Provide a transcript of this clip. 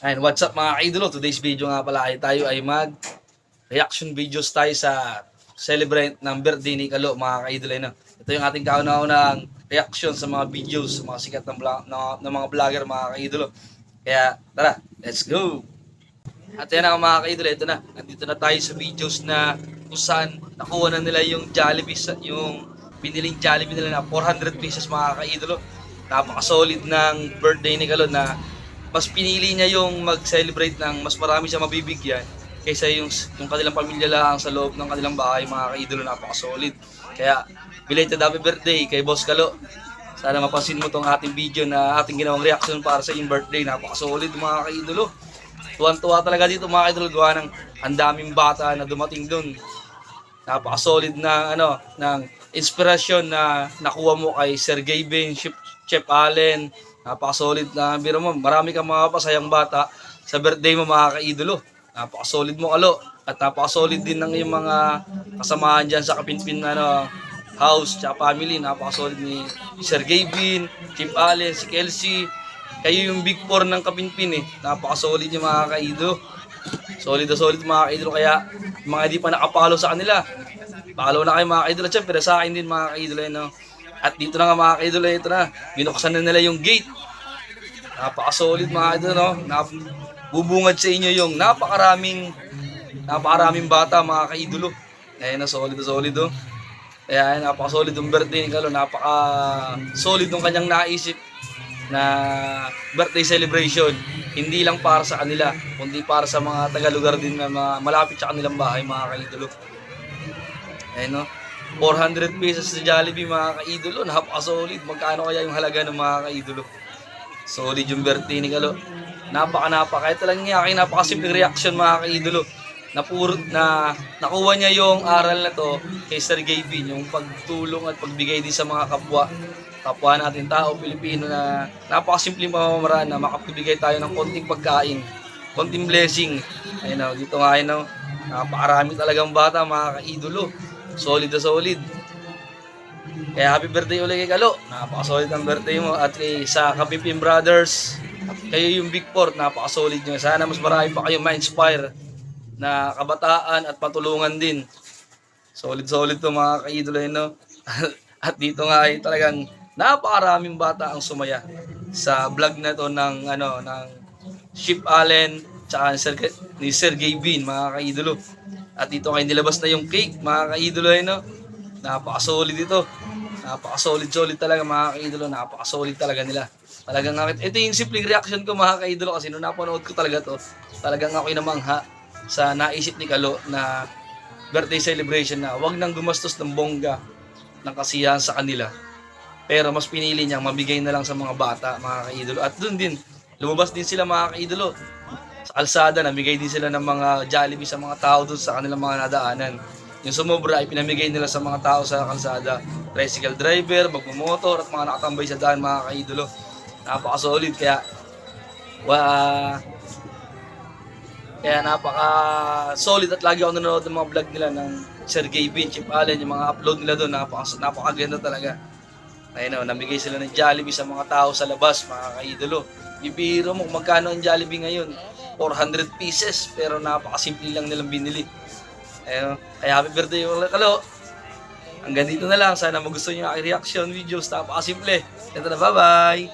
And what's up mga kaidolo? Today's video nga pala ay tayo ay reaction videos tayo sa celebrate ng birthday ni Kalo mga kaidolo. No? Ito yung ating kauna-unang reaction sa mga videos, sa mga sikat ng mga vlogger mga kaidolo. Kaya tara, let's go! At yan nga mga kaidolo, ito na. Nandito na tayo sa videos na kung saan nakuha na nila yung Jollibee, yung biniling Jollibee nila na 400 pesos mga kaidolo. Napaka-solid ng birthday ni Kalo na mas pinili niya yung mag-celebrate ng mas marami siya mabibigyan kaysa yung kanilang pamilya lang sa loob ng kanilang bahay mga kaidolo. Napaka-solid. Kaya belated happy birthday kay Boss Kalo. Sana mapansin mo tong ating video na ating ginawang reaction para sa iyong birthday. Napaka-solid mga kaidolo. Tuwan-tuwa talaga dito mga kaidolo, gawa ng ang daming bata na dumating doon. Napaka-solid na ng inspirasyon na nakuha mo kay Sir Gavin, Chef Allen. Napaka-solid na biro mo. Marami kang mga pasayang bata sa birthday mo mga kaidolo. Napaka-solid mo Kalo. At napaka-solid din ng iyong mga kasamahan dyan sa Kapinpin house tsaka family. Napaka-solid ni Sir Gavin, Chef Allen, si Kelsey. Kayo yung big four ng Kapinpin eh. Napaka-solid yung mga kaidolo. Solid na solid mga kaidolo. Kaya mga di pa nakapalo sa kanila, follow na kayo mga kaidolo. Siyempre sa akin din mga kaidolo. No? At dito na nga mga kaidolo, ito na. Binuksan na nila yung gate. Napaka-solid mga kaidolo. No? Bubungad sa inyo yung napakaraming bata mga kaidolo. Ayan na, solid na solid. Oh. Ayan, napaka-solid yung birthday ni Kalo. Napaka-solid yung kanyang naisip na birthday celebration. Hindi lang para sa kanila, kundi para sa mga taga-lugar din na malapit sa kanilang bahay mga kaidolo. Ayan no. 400 pesos sa Jollibee mga kaidolo, napaka-solid. Magkano kaya yung halaga ng mga kaidolo? Solid yung birthday ni Kalo. Napaka. Ito lang yung aking napakasimpleng reaction mga kaidolo. Na nakuha niya yung aral na to kay Sir Gavin, yung pagtulong at pagbigay din sa mga kapwa natin tao Pilipino na napakasimpleng pamamaraan na makapibigay tayo ng konting pagkain, konting blessing. Ayun na, dito nga ayun, napakarami talagang bata mga kaidolo. Solid na solid. Kaya happy birthday ulit kay Kalo. Napaka-solid ang birthday mo. At kay sa Kapipim Brothers, kayo yung big four, napaka-solid nyo. Sana mas marami pa kayo ma-inspire na kabataan at patulungan din. Solid to mga kaidolo yun, no? At dito nga ay talagang napakaraming bata ang sumaya sa vlog na to ng Chef Allen tsaka ni Sir Gavin mga kaidolo. At dito kayo nilabas na yung cake mga kaidolo yun, no? Napaka-solid ito. Napaka-solid talaga mga kaidolo. Napaka-solid talaga nila. Talagang ito yung simpleng reaction ko mga kaidolo kasi nung napanood ko talaga to, talagang ako'y namangha sa naisip ni Kalo na birthday celebration na wag nang gumastos ng bongga ng kasiyahan sa kanila. Pero mas pinili niyang mabigay na lang sa mga bata, mga kaidolo. At doon din, lumabas din sila mga kaidolo. Sa kalsada, namigay din sila ng mga Jollibee sa mga tao doon sa kanilang mga nadaanan. Yung sumobra ay pinamigay nila sa mga tao sa kalsada. Tricycle driver, magmumotor, at mga nakatambay sa daan mga kaidolo. Napaka-solid, kaya napaka-solid at lagi ako nanonood ng mga vlog nila ng Sir Gavin, Chef Allen, yung mga upload nila doon, napakaganda talaga. Ayun, namigay sila ng Jollibee sa mga tao sa labas, mga kaidolo. Bibiro mo kung magkano ang Jollibee ngayon, 400 pieces, pero napakasimple lang nilang binili. Ayun, kaya happy birthday ulit Kalo. Hanggang dito na lang, sana magustuhan nyo yung aking reaction videos, napakasimple. Ito na, bye-bye!